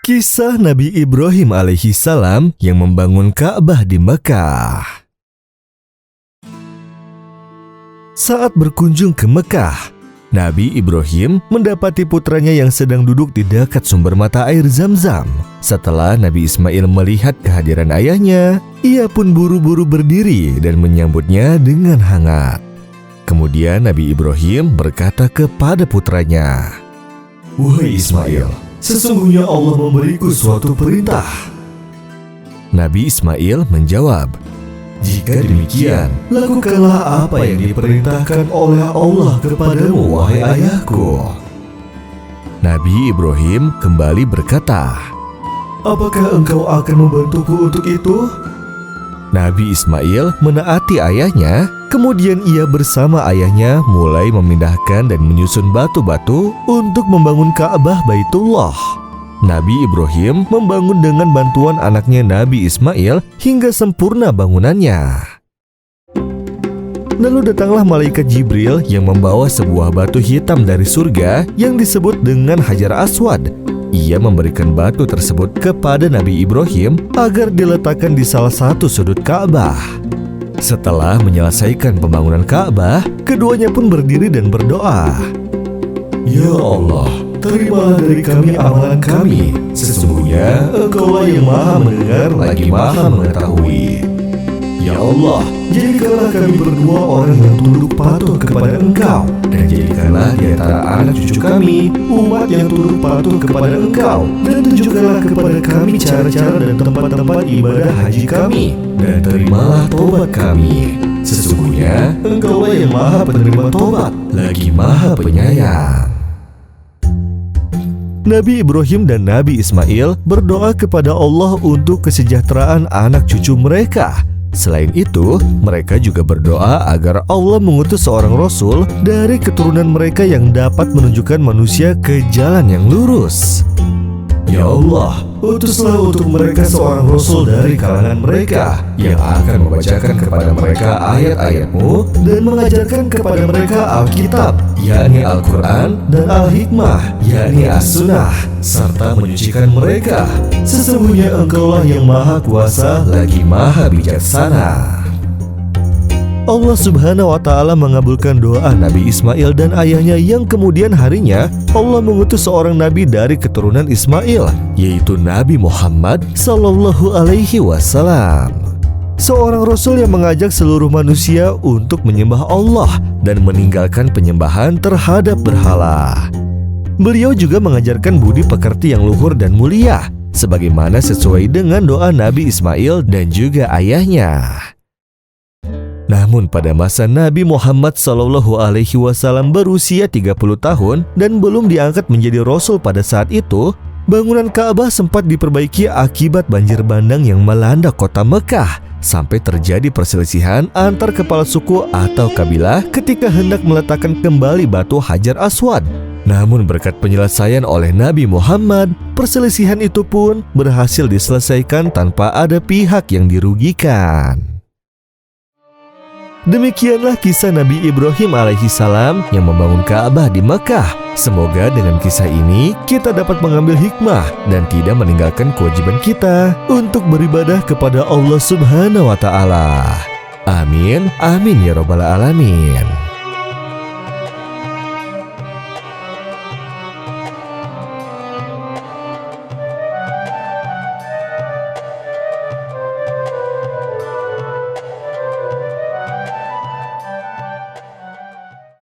Kisah Nabi Ibrahim alaihi salam yang membangun Ka'bah di Mekah. Saat berkunjung ke Mekah, Nabi Ibrahim mendapati putranya yang sedang duduk di dekat sumber mata air Zam-Zam. Setelah Nabi Ismail melihat kehadiran ayahnya, ia pun buru-buru berdiri dan menyambutnya dengan hangat. Kemudian Nabi Ibrahim berkata kepada putranya, "Wahai Ismail, sesungguhnya Allah memberiku suatu perintah." Nabi Ismail menjawab, "Jika demikian, lakukanlah apa yang diperintahkan oleh Allah kepadamu, wahai ayahku." Nabi Ibrahim kembali berkata, "Apakah engkau akan membantuku untuk itu?" Nabi Ismail menaati ayahnya, kemudian ia bersama ayahnya mulai memindahkan dan menyusun batu-batu untuk membangun Ka'bah Baitullah. Nabi Ibrahim membangun dengan bantuan anaknya Nabi Ismail hingga sempurna bangunannya. Lalu datanglah malaikat Jibril yang membawa sebuah batu hitam dari surga yang disebut dengan Hajar Aswad. Ia memberikan batu tersebut kepada Nabi Ibrahim agar diletakkan di salah satu sudut Ka'bah. Setelah menyelesaikan pembangunan Ka'bah, keduanya pun berdiri dan berdoa, "Ya Allah, terimalah dari kami amalan kami. Sesungguhnya Engkaulah yang Maha mendengar lagi Maha mengetahui. Ya Allah, jadikanlah kami berdua orang yang tunduk patuh kepada Engkau, dan jadikanlah di antara anak cucu kami umat yang tunduk patuh kepada Engkau, dan tunjukkanlah kepada kami cara-cara dan tempat-tempat ibadah haji kami, dan terimalah tobat kami. Sesungguhnya Engkaulah yang Maha penerima tobat, lagi Maha penyayang." Nabi Ibrahim dan Nabi Ismail berdoa kepada Allah untuk kesejahteraan anak cucu mereka. Selain itu, mereka juga berdoa agar Allah mengutus seorang Rasul dari keturunan mereka yang dapat menunjukkan manusia ke jalan yang lurus. Ya Allah, utuslah untuk mereka seorang Rasul dari kalangan mereka yang akan membacakan kepada mereka ayat-ayat-Mu dan mengajarkan kepada mereka Alkitab, yakni Al-Quran, dan Al-Hikmah, yakni As-Sunnah, serta menyucikan mereka. Sesungguhnya Engkaulah yang Maha Kuasa lagi Maha Bijaksana. Allah Subhanahu wa Ta'ala mengabulkan doa Nabi Ismail dan ayahnya yang kemudian harinya Allah mengutus seorang nabi dari keturunan Ismail, yaitu Nabi Muhammad Sallallahu Alaihi Wasallam. Seorang Rasul yang mengajak seluruh manusia untuk menyembah Allah dan meninggalkan penyembahan terhadap berhala. Beliau juga mengajarkan budi pekerti yang luhur dan mulia, sebagaimana sesuai dengan doa Nabi Ismail dan juga ayahnya. Namun pada masa Nabi Muhammad SAW berusia 30 tahun dan belum diangkat menjadi Rasul pada saat itu, bangunan Ka'bah sempat diperbaiki akibat banjir bandang yang melanda kota Mekah, sampai terjadi perselisihan antar kepala suku atau kabilah ketika hendak meletakkan kembali batu Hajar Aswad. Namun berkat penyelesaian oleh Nabi Muhammad, perselisihan itu pun berhasil diselesaikan tanpa ada pihak yang dirugikan. Demikianlah kisah Nabi Ibrahim alaihi salam yang membangun Ka'bah di Mekah. Semoga dengan kisah ini kita dapat mengambil hikmah dan tidak meninggalkan kewajiban kita untuk beribadah kepada Allah Subhanahu wa Ta'ala. Amin, amin ya rabbal alamin.